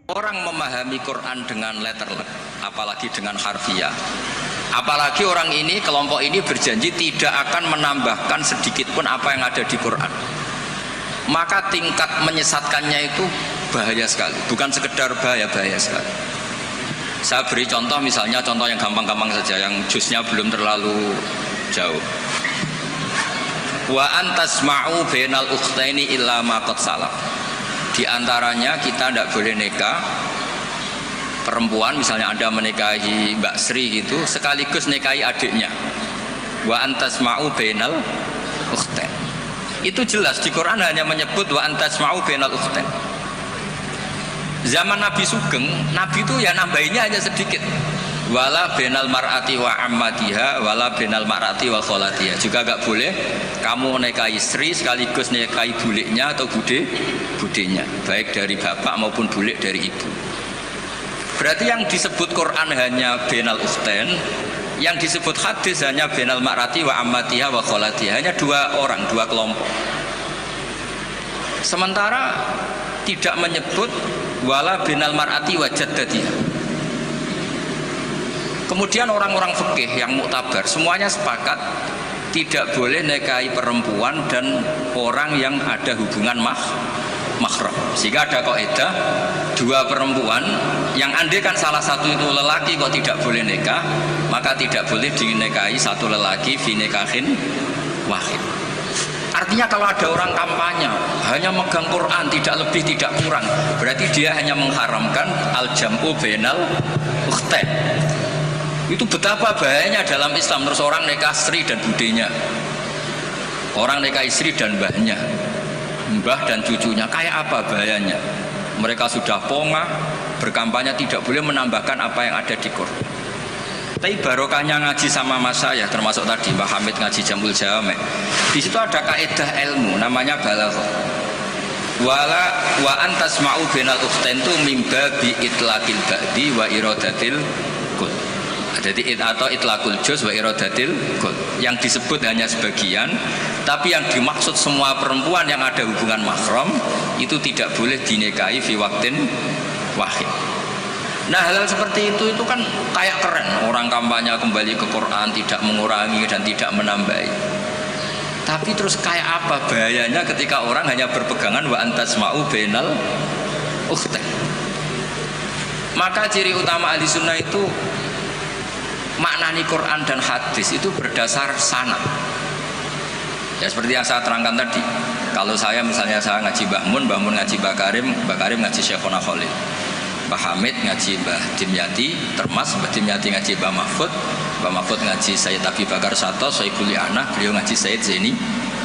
Orang memahami Quran dengan letter, apalagi dengan harfiah. Apalagi orang ini, kelompok ini berjanji tidak akan menambahkan sedikit pun apa yang ada di Quran. Maka tingkat menyesatkannya itu bahaya sekali. Bukan sekedar bahaya sekali. Saya beri contoh, misalnya contoh yang gampang-gampang saja, yang jusnya belum terlalu jauh. Wa antasma'u bainal ukhtaini illa ma qad salaf. Di antaranya kita tidak boleh nikah perempuan, misalnya Anda menikahi Mbak Sri gitu, sekaligus nikahi adiknya. Wa antasma'u bainal ukhtain. Itu jelas di Quran hanya menyebut wa antasma'u bainal ukhtain. Zaman Nabi Sugeng, Nabi itu ya nambahinnya hanya sedikit. Wala bainal mar'ati wa ammatiha wala bainal mar'ati wa kholatiha. Juga gak boleh kamu nikahi Sri sekaligus nikahi buliknya atau budenya, baik dari bapak maupun bulik dari ibu. Berarti yang disebut Quran hanya bainal ukhtain, yang disebut hadis hanya bainal mar'ati wa ammatiha wa kholatiha, hanya dua orang, dua kelompok. Sementara tidak menyebut wala bainal mar'ati wa jaddatiha. Kemudian orang-orang fikih yang muktabar semuanya sepakat tidak boleh nikahi perempuan dan orang yang ada hubungan mahram. Sehingga ada kaidah dua perempuan yang andaikan salah satu itu lelaki kok tidak boleh nikah, maka tidak boleh dinikahi satu lelaki fi nikahin wahid. Artinya kalau ada orang kampanye hanya megang Quran tidak lebih tidak kurang, berarti dia hanya mengharamkan al-jam'u bainal ukhtain. Itu betapa bahayanya dalam Islam. Terus orang nikah Sri dan budenya, orang nikah istri dan mbahnya, mbah dan cucunya, kayak apa bahayanya. Mereka sudah pongah berkampanye tidak boleh menambahkan apa yang ada di Quran. Tapi barokahnya ngaji sama mas saya, termasuk tadi Mbak Hamid ngaji Jamul Jawame, di situ ada kaidah ilmu namanya balaghah. Wa antasma'u bainal ukhtain tu mimba bi itlaqil ba'di wa iradatil kul. Jadi atau itlaqul juz wa iradatil kul. Yang disebut hanya sebagian, tapi yang dimaksud semua perempuan yang ada hubungan mahram itu tidak boleh dinikahi fi waqtin wahid. Nah, hal seperti itu kan kayak keren. Orang kampanye kembali ke Quran, tidak mengurangi dan tidak menambahi. Tapi terus kayak apa bahayanya ketika orang hanya berpegangan wa antasma'u bainal ukhtain. Maka ciri utama ahli sunnah itu maknani Quran dan hadis itu berdasar sanad. Ya seperti yang saya terangkan tadi. Kalau saya misalnya saya ngaji Mbah Mun ngaji Mbah Karim ngaji Syekhona Khalil, Mbah Hamid ngaji Mbah Dimyati Termas, Mbah Dimyati ngaji Mbah Mahfud ngaji Sayyid Abi Bakar Sato, Sohibul Li'anah, beliau ngaji Sayyid Zaini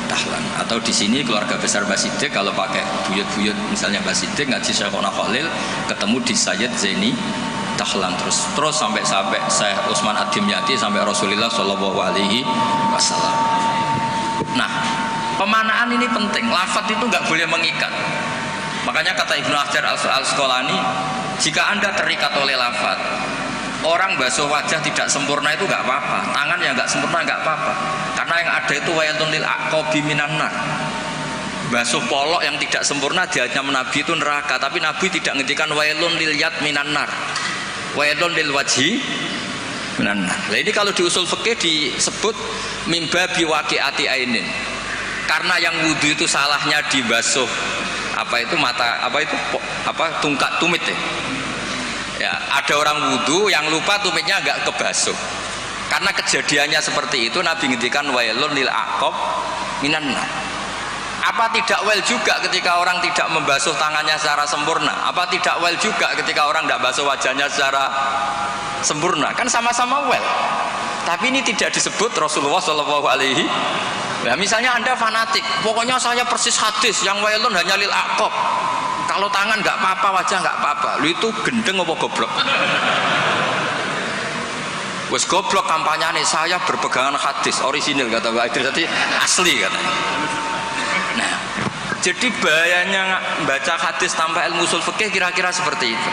Dahlan. Atau di sini keluarga besar Mbah Siddiq, kalau pakai buyut-buyut misalnya Mbah Siddiq ngaji Syekhona Khalil, ketemu di Sayyid Zaini Dahlan terus sampai Syekh Utsman Ad-Dimyati sampai Rasulullah Shallallahu Alaihi Wasallam. Nah, pemanaan ini penting. Lafaz itu nggak boleh mengikat. Makanya kata Ibnu Hajar Al-Asqalani, jika Anda terikat oleh lafaz, orang basuh wajah tidak sempurna itu nggak apa-apa, tangan yang nggak sempurna nggak apa-apa, karena yang ada itu wailun lil aqabi minan nar. Basuh polok yang tidak sempurna diancam Nabi itu neraka, tapi Nabi tidak ngendikan wailun lil yad minan nar, wailun lil wajhi minan nar. Nah, ini kalau di usul fikih disebut mimba biwaqiati ainin. Karena yang wudu itu salahnya dibasuh tungkat tumit ya. Ya, ada orang wudu yang lupa tumitnya enggak kebasuh. Karena kejadiannya seperti itu Nabi ngendikan wailun lil aqab minan nar. Apa tidak well juga ketika orang tidak membasuh tangannya secara sempurna? Apa tidak well juga ketika orang tidak basuh wajahnya secara sempurna? Kan sama-sama well. Tapi ini tidak disebut Rasulullah Shallallahu Alaihi. Nah, misalnya Anda fanatik, pokoknya saya persis hadis yang wailun hanya lil aqab. Kalau tangan nggak apa-apa, wajah nggak apa-apa. Lu itu gendeng apa goblok? Wes goblok kampanyane, saya berpegangan hadis orisinil kata Pak Idris, tadi asli kata. Nah, jadi bahayanya baca hadis tanpa ilmu usul fikih kira-kira seperti itu.